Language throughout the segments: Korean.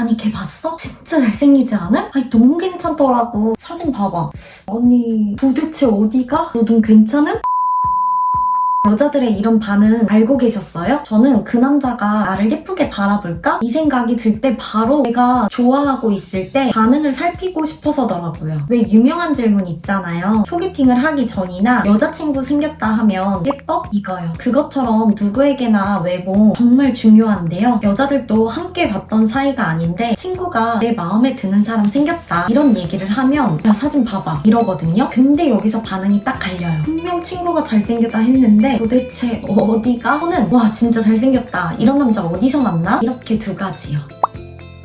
아니 걔 봤어? 진짜 잘생기지 않아? 아니 너무 괜찮더라고. 사진 봐봐. 아니 도대체 어디가? 너 눈 괜찮음? 여자들의 이런 반응 알고 계셨어요? 저는 그 남자가 나를 예쁘게 바라볼까? 이 생각이 들 때 바로 내가 좋아하고 있을 때 반응을 살피고 싶어서더라고요. 왜 유명한 질문 있잖아요. 소개팅을 하기 전이나 여자친구 생겼다 하면 예뻐? 이거요. 그것처럼 누구에게나 외모 정말 중요한데요. 여자들도 함께 봤던 사이가 아닌데 친구가 내 마음에 드는 사람 생겼다 이런 얘기를 하면 야 사진 봐봐 이러거든요. 근데 여기서 반응이 딱 갈려요. 분명 친구가 잘생겼다 했는데 도대체 어디가? 또는 와 진짜 잘생겼다 이런 남자 어디서 만나? 이렇게 두 가지요.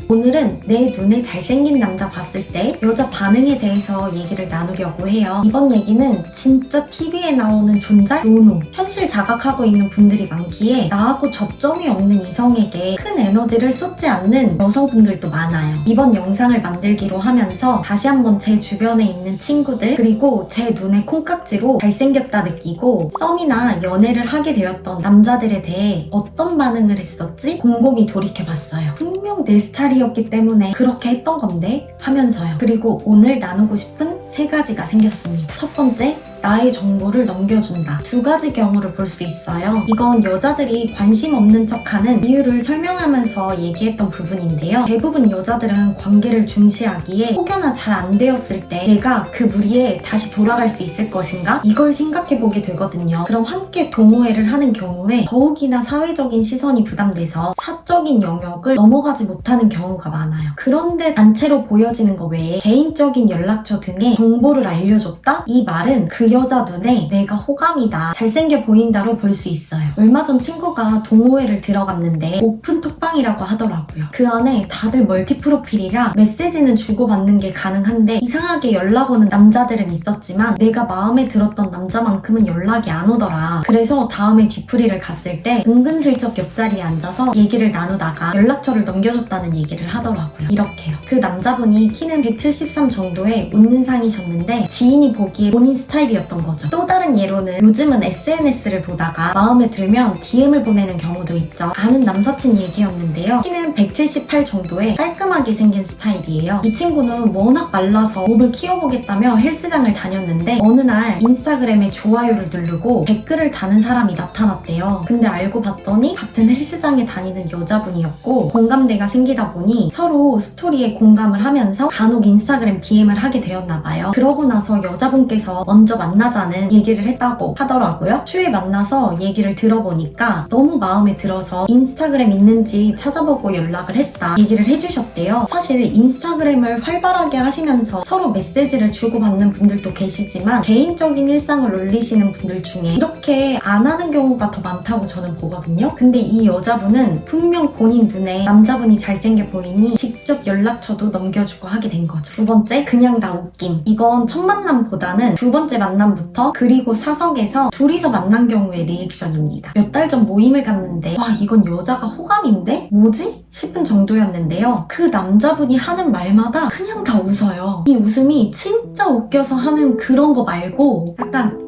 오늘은 내 눈에 잘생긴 남자 봤을 때 여자 반응에 대해서 얘기를 나누려고 해요. 이번 얘기는 진짜 TV에 나오는 존잘? 노노. 현실 자각하고 있는 분들이 많기에 나하고 접점이 없는 이성에게 큰 에너지를 쏟지 않는 여성분들도 많아요. 이번 영상을 만들기로 하면서 다시 한번 제 주변에 있는 친구들 그리고 제 눈에 콩깍지로 잘생겼다 느끼고 썸이나 연애를 하게 되었던 남자들에 대해 어떤 반응을 했었지? 곰곰이 돌이켜봤어요. 분명 내 스타일이었기 때문에 그렇게 했던 건데 하면서요. 그리고 오늘 나누고 싶은 3가지가 생겼습니다. 첫 번째, 나의 정보를 넘겨준다. 2가지 경우를 볼 수 있어요. 이건 여자들이 관심 없는 척하는 이유를 설명하면서 얘기했던 부분인데요. 대부분 여자들은 관계를 중시하기에 혹여나 잘 안 되었을 때 내가 그 무리에 다시 돌아갈 수 있을 것인가? 이걸 생각해보게 되거든요. 그럼 함께 동호회를 하는 경우에 더욱이나 사회적인 시선이 부담돼서 사적인 영역을 넘어가지 못하는 경우가 많아요. 그런데 단체로 보여지는 것 외에 개인적인 연락처 등의 정보를 알려줬다? 이 말은 그 여자 눈에 내가 호감이다, 잘생겨 보인다로 볼 수 있어요. 얼마 전 친구가 동호회를 들어갔는데 오픈 톡방이라고 하더라고요. 그 안에 다들 멀티 프로필이라 메시지는 주고받는 게 가능한데 이상하게 연락 오는 남자들은 있었지만 내가 마음에 들었던 남자만큼은 연락이 안 오더라. 그래서 다음에 뒤풀이를 갔을 때 은근슬쩍 옆자리에 앉아서 얘기를 나누다가 연락처를 넘겨줬다는 얘기를 하더라고요. 이렇게요. 그 남자분이 키는 173 정도의 웃는 상이셨는데 지인이 보기에 본인 스타일이었던 거죠. 또 다른 예로는 요즘은 SNS를 보다가 마음에 들면 DM을 보내는 경우도 있죠. 아는 남사친 얘기였는데요. 키는 178 정도의 깔끔하게 생긴 스타일이에요. 이 친구는 워낙 말라서 몸을 키워보겠다며 헬스장을 다녔는데 어느 날 인스타그램에 좋아요를 누르고 댓글을 다는 사람이 나타났대요. 근데 알고 봤더니 같은 헬스장에 다니는 여자분이었고 공감대가 생기다 보니 서로 스토리에 공감을 하면서 간혹 인스타그램 DM을 하게 되었나봐요. 그러고 나서 여자분께서 먼저 만나자는 얘기를 했다고 하더라고요. 추후에 만나서 얘기를 들어보니까 너무 마음에 들어서 인스타그램 있는지 찾아보고 연락을 했다 얘기를 해주셨대요. 사실 인스타그램을 활발하게 하시면서 서로 메시지를 주고받는 분들도 계시지만 개인적인 일상을 올리시는 분들 중에 이렇게 안 하는 경우가 더 많다고 저는 보거든요. 근데 이 여자분은 분명 본인 눈에 남자분이 잘생겨 보이니 직접 연락처도 넘겨주고 하게 된 거죠. 2번째, 그냥 나 웃김. 이건 첫 만남보다는 2번째 만남부터 그리고 사석에서 둘이서 만난 경우의 리액션입니다. 몇 달 전 모임을 갔는데 와 이건 여자가 호감인데? 뭐지? 싶은 정도였는데요. 그 남자분이 하는 말마다 그냥 다 웃어요. 이 웃음이 진짜 웃겨서 하는 그런 거 말고 약간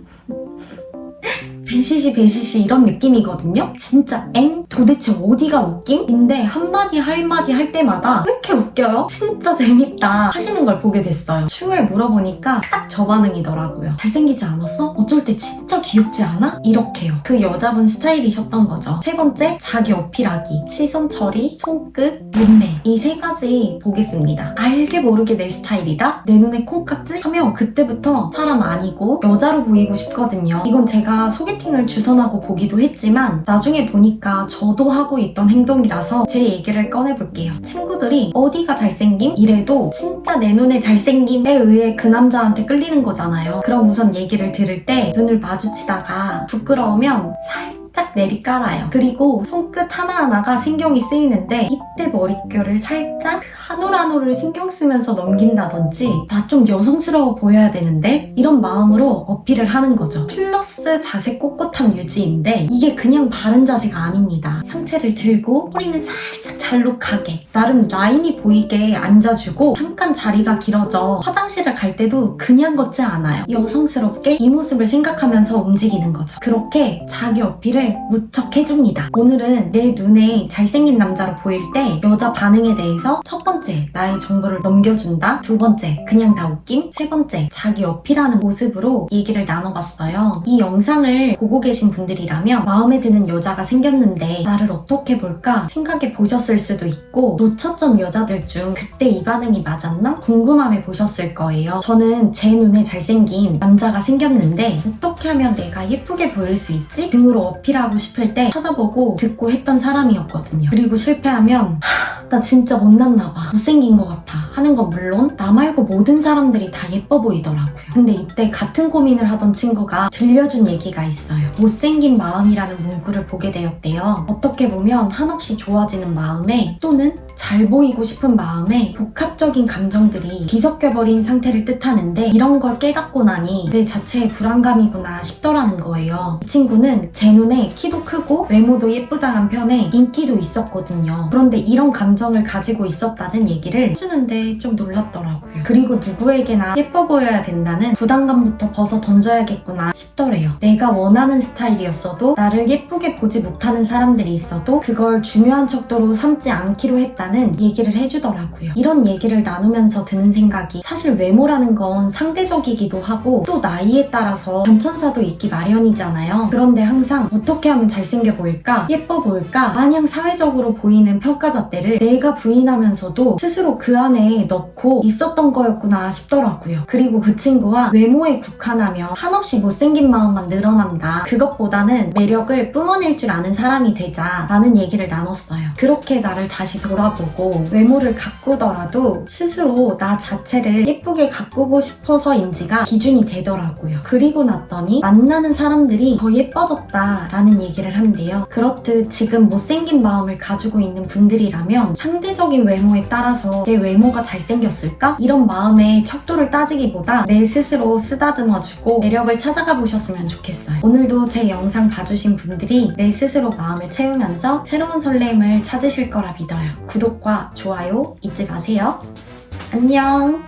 배시시 이런 느낌이거든요? 진짜 엥? 도대체 어디가 웃김? 인데 한마디 할마디 할 때마다 왜 이렇게 웃겨요? 진짜 재밌다 하시는 걸 보게 됐어요. 추후에 물어보니까 딱 저 반응이더라고요. 잘생기지 않았어? 어쩔 때 진짜 귀엽지 않아? 이렇게요. 그 여자분 스타일이셨던 거죠. 3번째, 자기 어필하기. 시선 처리, 손끝, 눈매. 이 3가지 보겠습니다. 알게 모르게 내 스타일이다? 내 눈에 콩깍지? 하면 그때부터 사람 아니고 여자로 보이고 싶거든요. 이건 제가 소개팅을 주선하고 보기도 했지만 나중에 보니까 저도 하고 있던 행동이라서 제 얘기를 꺼내볼게요. 친구들이 어디가 잘생김? 이래도 진짜 내 눈에 잘생김에 의해 그 남자한테 끌리는 거잖아요. 그럼 우선 얘기를 들을 때 눈을 마주치다가 부끄러우면 살짝 내리깔아요. 그리고 손끝 하나하나가 신경이 쓰이는데 이때 머릿결을 살짝 한 올 한 올을 신경 쓰면서 넘긴다든지 나 좀 여성스러워 보여야 되는데 이런 마음으로 어필을 하는 거죠. 플러스 자세 꼿꼿함 유지인데 이게 그냥 바른 자세가 아닙니다. 상체를 들고 허리는 살짝 잘록하게 나름 라인이 보이게 앉아주고 잠깐 자리가 길어져 화장실을 갈 때도 그냥 걷지 않아요. 여성스럽게 이 모습을 생각하면서 움직이는 거죠. 그렇게 자기 어필을 얘기를 무척 해줍니다. 오늘은 내 눈에 잘생긴 남자로 보일 때 여자 반응에 대해서 첫 번째, 나의 정보를 넘겨준다. 두 번째, 그냥 다 웃김. 세 번째, 자기 어필하는 모습으로 얘기를 나눠봤어요. 이 영상을 보고 계신 분들이라면 마음에 드는 여자가 생겼는데 나를 어떻게 볼까 생각해 보셨을 수도 있고, 놓쳤던 여자들 중 그때 이 반응이 맞았나 궁금함에 보셨을 거예요. 저는 제 눈에 잘생긴 남자가 생겼는데 어떻게 하면 내가 예쁘게 보일 수 있지? 등으로 어필하고 싶을 때 찾아보고 듣고 했던 사람이었거든요. 그리고 실패하면 나 진짜 못났나 봐, 못생긴 것 같아 하는 건 물론 나 말고 모든 사람들이 다 예뻐 보이더라고요. 근데 이때 같은 고민을 하던 친구가 들려준 얘기가 있어요. 못생긴 마음이라는 문구를 보게 되었대요. 어떻게 보면 한없이 좋아지는 마음에, 또는 잘 보이고 싶은 마음에 복합적인 감정들이 뒤섞여버린 상태를 뜻하는데, 이런 걸 깨닫고 나니 내 자체의 불안감이구나 싶더라는 거예요. 이 친구는 제 눈에 키도 크고 외모도 예쁘장한 편에 인기도 있었거든요. 그런데 이런 감정을 가지고 있었다는 얘기를 해주는데 좀 놀랍더라고요. 그리고 누구에게나 예뻐 보여야 된다는 부담감부터 벗어 던져야겠구나 싶더래요. 내가 원하는 스타일이었어도 나를 예쁘게 보지 못하는 사람들이 있어도 그걸 중요한 척도로 삼지 않기로 했다는 얘기를 해주더라고요. 이런 얘기를 나누면서 드는 생각이, 사실 외모라는 건 상대적이기도 하고 또 나이에 따라서 변천사도 있기 마련이잖아요. 그런데 항상 어떻게 하면 잘생겨 보일까, 예뻐 보일까 마냥 사회적으로 보이는 평가잣대를 내가 부인하면서도 스스로 그 안에 넣고 있었던 거였구나 싶더라고요. 그리고 그 친구와 외모에 국한하면 한없이 못생긴 마음만 늘어난다, 그것보다는 매력을 뿜어낼 줄 아는 사람이 되자 라는 얘기를 나눴어요. 그렇게 나를 다시 돌아보고 외모를 가꾸더라도 스스로 나 자체를 예쁘게 가꾸고 싶어서인지가 기준이 되더라고요. 그리고 났더니 만나는 사람들이 더 예뻐졌다 라는 얘기를 한대요. 그렇듯 지금 못생긴 마음을 가지고 있는 분들이라면 상대적인 외모에 따라서 내 외모가 잘생겼을까? 이런 마음의 척도를 따지기보다 내 스스로 쓰다듬어주고 매력을 찾아가 보셨으면 좋겠어요. 오늘도 제 영상 봐주신 분들이 내 스스로 마음을 채우면서 새로운 설렘을 찾으실 거라 믿어요. 구독과 좋아요 잊지 마세요. 안녕.